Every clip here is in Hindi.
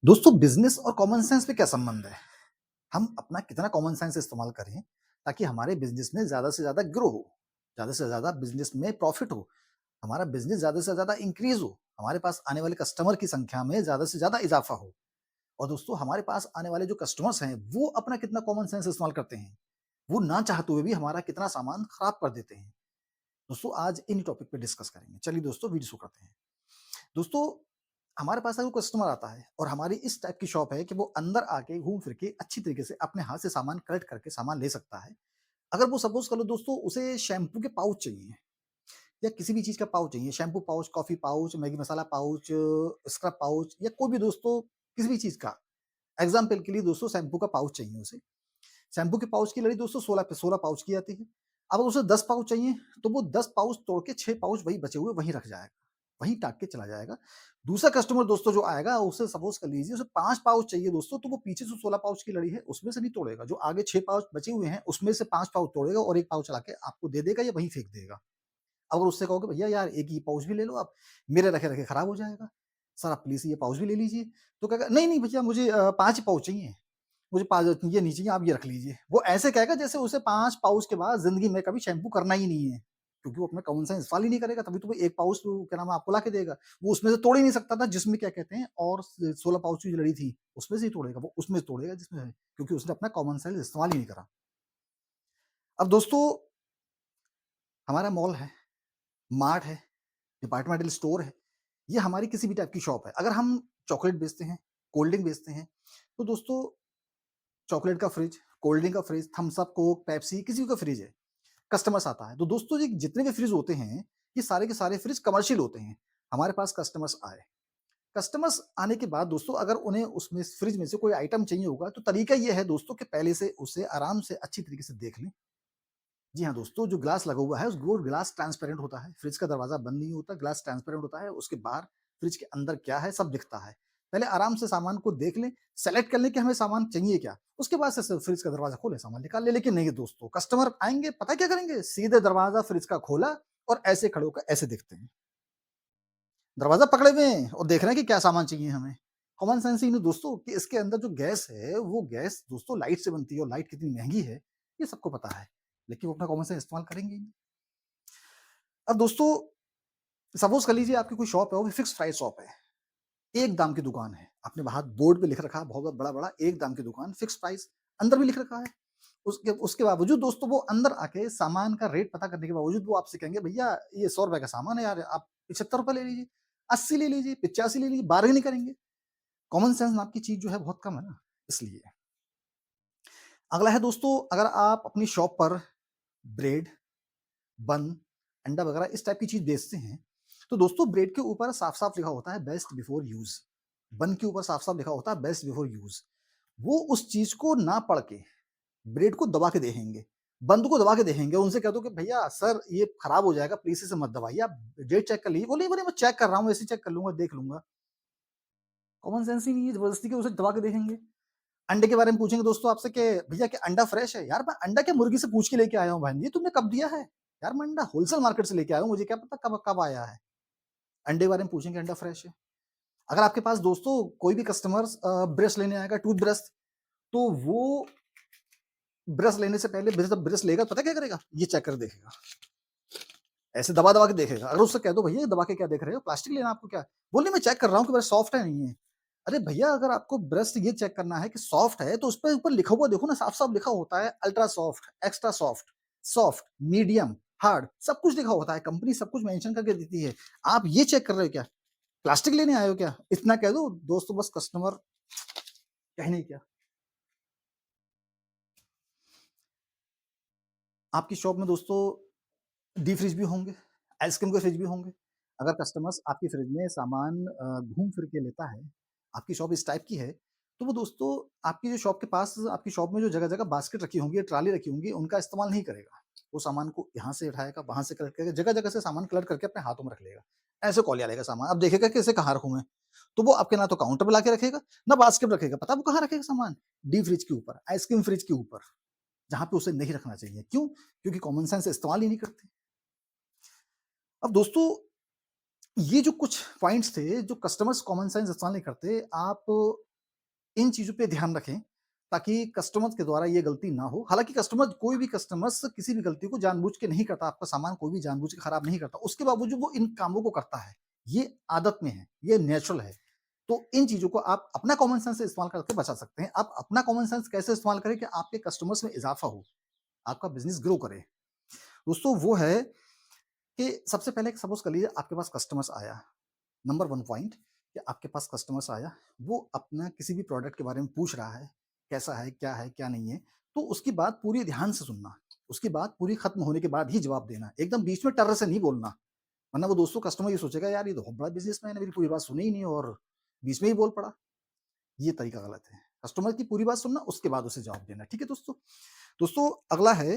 दोस्तों बिजनेस और कॉमन सेंस में क्या संबंध है? हम अपना कितना कॉमन सेंस इस्तेमाल करें ताकि हमारे बिजनेस में ज़्यादा से ज़्यादा ग्रो हो, ज़्यादा से ज़्यादा बिजनेस में प्रॉफिट हो, हमारा बिजनेस ज़्यादा से ज़्यादा इंक्रीज़ हो, हमारे पास आने वाले कस्टमर की संख्या में ज़्यादा से ज़्यादा इज़ाफ़ा हो और दोस्तों हमारे पास आने वाले जो कस्टमर्स हैं, वो अपना कितना कॉमन सेंस इस्तेमाल करते हैं। वो ना चाहते हुए भी हमारा कितना सामान खराब कर देते हैं। दोस्तों आज इन्हीं टॉपिक पे डिस्कस करेंगे। चलिए दोस्तों वीडियो शुरू करते हैं। दोस्तों हमारे पास अगर कोई कस्टमर आता है और हमारी इस टाइप की शॉप है कि वो अंदर आके घूम फिर के अच्छी तरीके से अपने हाथ से सामान कलेक्ट करके सामान ले सकता है। अगर वो सपोज़ कर लो दोस्तों उसे शैम्पू के पाउच चाहिए या किसी भी चीज़ का पाउच चाहिए, shampoo pouch, coffee pouch, Maggi masala pouch, scrub pouch या कोई भी दोस्तों किसी भी चीज़ का एग्ज़ाम्पल के लिए दोस्तों शैम्पू का पाउच चाहिए उसे। शैम्पू के पाउच की लड़ी दोस्तों 16 पाउच की आती है। अब उसे 10 पाउच चाहिए, तो वो 10 पाउच तोड़ के 6 पाउच वही बचे हुए वहीं रख जाएगा, वहीं टाँग के चला जाएगा। दूसरा कस्टमर दोस्तों जो आएगा उसे सपोज़ कर लीजिए उसे 5 पाउच चाहिए दोस्तों, तो वो पीछे जो 16 पाउच की लड़ी है उसमें से नहीं तोड़ेगा, जो आगे 6 पाउच बचे हुए हैं उसमें से 5 पाउच तोड़ेगा और 1 पाउच लाके आपको दे देगा या वहीं फेंक देगा। अगर उससे कहोगे भैया यार एक ही पाउच भी ले लो आप, मेरे रखे-रखे खराब हो जाएगा। सर आप प्लीज़ ये पाउच भी ले लीजिए, तो कहेगा नहीं, नहीं भैया मुझे 5 ही पाउच चाहिए। मुझे 5 ये नहीं चाहिए, आप ये रख लीजिए। वो ऐसे कहेगा जैसे उसे 5 पाउच के बाद ज़िंदगी में कभी शैम्पू करना ही नहीं है। क्योंकि वो अपना कॉमन सेंस इस्तेमाल ही नहीं करेगा, तभी तो वो 1 पाउच तो क्या नाम है आपको लाके देगा। वो उसमें से तोड़ ही नहीं सकता था जिसमें क्या कहते हैं और स 16 पाउच की जो लड़ी थी, उसमें से ही तोड़ेगा, वो उसमें से तोड़ेगा जिसमें है, क्योंकि उसने अपना कॉमन सेंस इस्तेमाल ही नहीं करा। अब दोस्तों हमारा मॉल है, मार्ट है, डिपार्टमेंटल स्टोर है, ये हमारी किसी भी टाइप की शॉप है। अगर हम चॉकलेट बेचते हैं, कोल्ड ड्रिंक बेचते हैं, तो दोस्तों चॉकलेट का फ्रिज, कोल्ड ड्रिंक का fridge, Thums Up, Coke, Pepsi किसी का फ्रिज है। कस्टमर्स आता है। तो दोस्तों ये जितने भी फ्रिज होते हैं, ये सारे के सारे फ्रिज कमर्शियल होते हैं। हमारे पास कस्टमर्स आए। कस्टमर्स आने के बाद दोस्तों अगर उन्हें उसमें फ्रिज में से कोई आइटम चाहिए होगा, तो तरीका ये है दोस्तों कि पहले से उसे आराम से अच्छी तरीके से देख लें। जी हाँ दोस्तों, जो ग्लास लगा हुआ है, उस वो ग्लास ट्रांसपेरेंट होता है। फ्रिज का दरवाज़ा बंद नहीं होता, ग्लास ट्रांसपेरेंट होता है। उसके बाहर फ्रिज के अंदर क्या है, सब दिखता है। पहले आराम से सामान को देख लें, सेलेक्ट कर लें कि हमें सामान चाहिए क्या। उसके बाद से फ्रिज का दरवाज़ा खोलें, सामान निकाल लें। लेकिन नहीं दोस्तों, कस्टमर आएँगे, पता है क्या करेंगे? सीधे दरवाज़ा फ्रिज का खोला और ऐसे खड़े होकर ऐसे देखते हैं। दरवाज़ा पकड़े हुए हैं और देख रहे हैं कि क्या सामान चाहिए हमें। कॉमन सेंस ही नहीं दोस्तों कि इसके अंदर जो गैस है, वो गैस दोस्तों लाइट से बनती है और लाइट कितनी महँगी है, ये सबको पता है। लेकिन वो अपना कॉमन सेंस इस्तेमाल करेंगे ही नहीं। अब दोस्तों सपोज़ कर लीजिए आपकी कोई शॉप है, वो भी फिक्स प्राइस शॉप है। एक दाम की दुकान है। आपने बाहर बोर्ड पे लिख रखा है बहुत बड़ा-बड़ा एक दाम की दुकान, फिक्स प्राइस, अंदर भी लिख रखा है। उसके उसके बावजूद दोस्तों वो अंदर आके सामान का रेट पता करने के बावजूद वो आपसे कहेंगे, "भैया ये ₹100 का सामान है यार, आप ₹75 ले लीजिए, 80 ले लीजिए, 85 ले लीजिए।" बार्गेनिंग करेंगे। कॉमन सेंस नाम की चीज़ जो है बहुत कम है ना, इसलिए। अगला है दोस्तों, अगर आप अपनी शॉप पर ब्रेड, बन, अंडा वगैरह इस टाइप की चीज़ बेचते हैं, तो दोस्तों ब्रेड के ऊपर साफ-साफ लिखा होता है बेस्ट बिफोर यूज़। बन के ऊपर साफ-साफ लिखा होता है बेस्ट बिफोर यूज़। वो उस चीज़ को ना पढ़ के ब्रेड को दबा के देखेंगे, बंद को दबा के देखेंगे, उनसे कह दो कि भैया सर ये खराब हो जाएगा प्लीज़ इसे मत दबाइए, आप डेट चेक कर लीजिए। बोले, "बोले मैं चेक कर रहा हूँ, ऐसे ही चेक कर लूँगा, देख लूँगा।" कॉमन सेंस ही नहीं है, ज़बरदस्ती के उसे दबा के देखेंगे। अंडे के बारे में पूछेंगे दोस्तों आपसे कि भैया क्या अंडा फ्रेश है? यार मैं अंडा क्या मुर्गी से पूछ के लेके आया हूँ बहन जी, तुमने कब दिया है? यार मैं अंडा होलसेल मार्केट से लेके आया हूँ, मुझे क्या पता कब कब आया है? अंडे के बारे में पूछेंगे अंडा फ्रेश है। अगर आपके पास दोस्तों कोई भी कस्टमर्स ब्रश लेने आएगा टूथब्रश, तो वो ब्रश लेने से पहले ब्रश जब ब्रश लेगा पता है क्या करेगा? ये चेक कर देखेगा। ऐसे दबा-दबा के देखेगा। अगर उससे कह दो भैया ये दबा के क्या देख रहे हो? प्लास्टिक लेना है आपको क्या? बोले मैं चेक कर रहा हूँ कि ब्रश सॉफ्ट है नहीं है। अरे भैया अगर आपको ब्रश ये चेक करना है कि सॉफ्ट है तो उसपे ऊपर लिखा हुआ देखो ना साफ-साफ लिखा होता है ultra soft, extra soft, soft, medium, hard सब कुछ लिखा होता है। कंपनी सब कुछ मेंशन करके देती है। आप ये चेक कर रहे हो क्या? प्लास्टिक लेने आए हो क्या? इतना कह दो दोस्तों बस कस्टमर कहने क्या। आपकी शॉप में दोस्तों डीप फ्रिज भी होंगे, आइसक्रीम के फ्रिज भी होंगे। अगर कस्टमर्स आपकी फ्रिज में सामान घूम फिर के लेता है, आपकी शॉप इस टाइप की है, तो वो दोस्तों आपकी जो शॉप के पास आपकी शॉप में जो जगह-जगह बास्केट रखी होंगी, ट्रॉली रखी होंगी, उनका इस्तेमाल नहीं करेगा। वो सामान को यहाँ से उठाएगा, वहाँ से कलेक्ट करेगा, जगह-जगह से सामान कलेक्ट करके अपने हाथों में रख लेगा। ऐसे कौलिया लेगा सामान, अब देखेगा कि इसे कहाँ रखूँ मैं? तो वो आपके ना तो काउंटर पे लाके रखेगा, ना बास्केट में रखेगा। पता है वो कहाँ रखेगा सामान? डीप फ्रिज के ऊपर, आइसक्रीम फ्रिज के ऊपर, जहाँ पे उसे नहीं रखना चाहिए। क्यों? क्योंकि कॉमन सेंस इस्तेमाल ही नहीं करते। अब दोस्तों ये जो कुछ पॉइंट्स थे, जो कस्टमर्स कॉमन सेंस इस्तेमाल नहीं करते, आप इन चीज़ों पे ध्यान रखें ताकि कस्टमर्स के द्वारा ये गलती ना हो। हालाँकि कोई भी कस्टमर्स किसी भी गलती को जानबूझ के नहीं करता, आपका सामान कोई भी जानबूझ के खराब नहीं करता। उसके बावजूद वो इन कामों को करता है। ये आदत में है, ये नेचुरल है। तो इन चीज़ों को आप अपना कॉमन सेंस इस्तेमाल करके बचा सकते हैं। आप अपना कॉमन सेंस कैसे इस्तेमाल करें कि आपके कस्टमर्स में इज़ाफ़ा हो, आपका बिज़नेस ग्रो करे। दोस्तों वो है कि सबसे पहले सपोज़ कर लीजिए आपके पास कस्टमर्स आया। नंबर 1 पॉइंट कि आपके पास कस्टमर्स आया, वो अपना किसी भी प्रोडक्ट के बारे में पूछ रहा है, क्या नहीं है, तो उसकी बात पूरी ध्यान से सुनना, उसकी बात पूरी खत्म होने के बाद ही जवाब देना, एकदम बीच में टर्र से नहीं बोलना, वरना वो दोस्तों कस्टमर ये सोचेगा यार ये तो बहुत बड़ा बिज़नेसमैन है, मेरी पूरी बात सुनी ही नहीं और बीच में ही बोल पड़ा, ये तरीका गलत है। कस्टमर की पूरी बात सुनना, उसके बाद उसे जवाब देना, ठीक है दोस्तों? दोस्तों अगला है,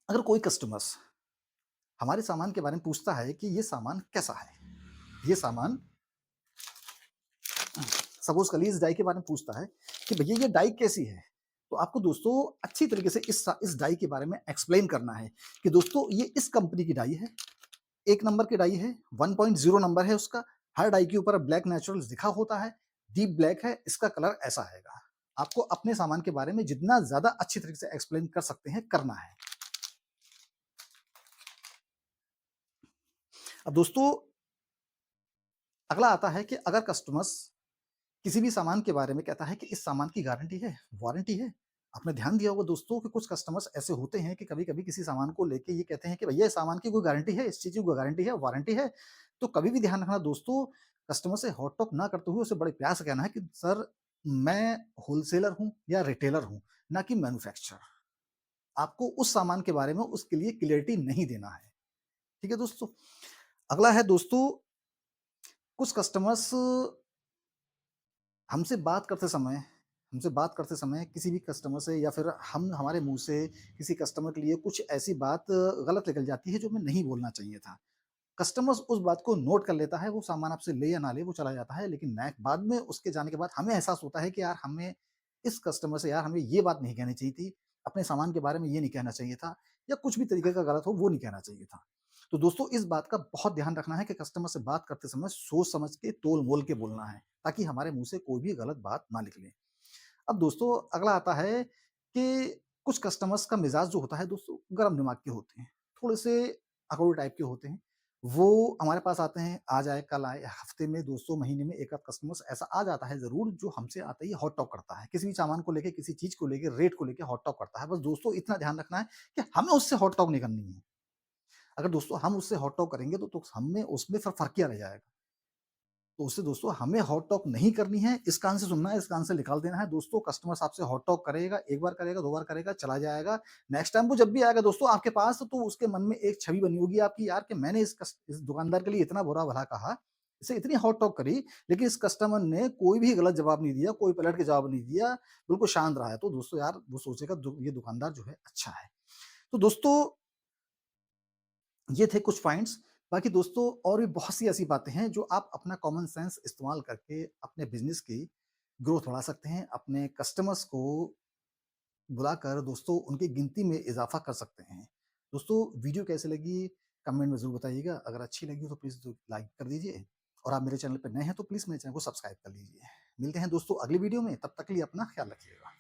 अगर कोई कस्टमर्स हमारे सामान के बारे में पूछता है कि ये सामान कैसा है? ये सामान सपोज़ कर लीजिए इस डाई के बारे में पूछता है कि भैया ये डाई कैसी है? तो आपको दोस्तों अच्छी तरीके से इस डाई के बारे में एक्सप्लेन करना है कि दोस्तों ये इस कंपनी की डाई है, 1 नंबर की डाई है, 1.0 नंबर है उसका, हर डाई के ऊपर ब्लैक नेचुरल्स लिखा होता है, डीप ब्लैक है, इसका कलर ऐसा आएगा। आपको अपने सामान के बारे में जितना ज़्यादा अच्छी तरीके से एक्सप्लेन कर सकते हैं, करना है। अब दोस्तों अगला आता है कि अगर कस्टमर्स किसी भी सामान के बारे में कहता है कि इस सामान की गारंटी है, वारंटी है। आपने ध्यान दिया होगा दोस्तों कि कुछ कस्टमर्स ऐसे होते हैं कि कभी-कभी किसी सामान को लेके ये कहते हैं कि भैया इस सामान की कोई गारंटी है, इस चीज़ की कोई गारंटी है, वारंटी है। तो कभी भी ध्यान रखना दोस्तों, कस्टमर से हॉट टॉक ना करते हुए उसे बड़े प्यार से कहना है कि सर मैं होलसेलर हूँ या रिटेलर हूँ, ना कि मैन्युफैक्चरर। आपको उस सामान के बारे में उसके लिए क्लैरिटी नहीं देना है। ठीक है दोस्तों? अगला है दोस्तों, कुछ कस्टमर्स हमसे बात करते समय हमसे बात करते समय किसी भी कस्टमर से या फिर हम हमारे मुँह से किसी कस्टमर के लिए कुछ ऐसी बात गलत निकल जाती है जो हमें नहीं बोलना चाहिए था। कस्टमर्स उस बात को नोट कर लेता है, वो सामान आपसे ले या ना ले वो चला जाता है, लेकिन नेक बाद में उसके जाने के बाद हमें एहसास होता है कि यार हमें इस कस्टमर से यार हमें ये बात नहीं कहनी चाहिए थी, अपने सामान के बारे में ये नहीं कहना चाहिए था या कुछ भी तरीके का गलत हो वो नहीं कहना चाहिए था। तो दोस्तों इस बात का बहुत ध्यान रखना है कि कस्टमर से बात करते समय सोच समझ के तोल-मोल के बोलना है, ताकि हमारे मुँह से कोई भी गलत बात ना निकले। अब दोस्तों अगला आता है कि कुछ कस्टमर्स का मिज़ाज जो होता है दोस्तों गरम दिमाग के होते हैं, थोड़े-से अकड़ू टाइप के होते हैं। वो हमारे पास आते हैं, आज आए, कल आए, हफ्ते में, दोस्तों महीने में 1 आध कस्टमर्स ऐसा आ जाता है ज़रूर जो हमसे आते ही हॉट टॉक करता है। किसी भी सामान को लेके, किसी चीज़ को लेके, रेट को लेके हॉट टॉक करता है। बस दोस्तों इतना ध्यान रखना है कि हमें उससे हॉट टॉक नहीं करनी है। अगर दोस्तों हम उससे हॉट टॉक करेंगे तो हमें उसमें फिर फ़र्क क्या रह जाएगा? तो उससे दोस्तों हमें हॉट टॉक नहीं करनी है, इस कान से सुनना है, इस कान से निकाल देना है। दोस्तों कस्टमर्स आपसे हॉट टॉक करेगा, 1 बार करेगा, 2 बार करेगा, चला जाएगा। नेक्स्ट टाइम वो जब भी आएगा दोस्तों आपके पास तो उसके मन में एक छवि बनी होगी आपकी यार कि मैंने इस दुकानदार के लिए इतना बुरा-भला कहा, इसे इतनी हॉट टॉक करी, लेकिन इस कस्टमर ने कोई भी गलत जवाब नहीं दिया, कोई पलट के जवाब नहीं दिया, बिल्कुल शांत रहा है। तो दोस्तों यार वो सोचेगा ये दुकानदार जो है अच्छा है। तो दोस्तों ये थे कुछ पॉइंट्स। बाकी दोस्तों और भी बहुत सी ऐसी बातें हैं जो आप अपना कॉमन सेंस इस्तेमाल करके अपने बिज़नेस की ग्रोथ बढ़ा सकते हैं। अपने कस्टमर्स को बुलाकर दोस्तों उनकी गिनती में इज़ाफ़ा कर सकते हैं। दोस्तों वीडियो कैसी लगी कमेंट में ज़रूर बताइएगा। अगर अच्छी लगी हो तो प्लीज़ दो लाइक कर दीजिए और आप मेरे चैनल पे नए हैं तो प्लीज़ मेरे चैनल को सब्सक्राइब कर लीजिए। मिलते हैं दोस्तों अगली वीडियो में, तब तक के लिए अपना ख़्याल रखिएगा।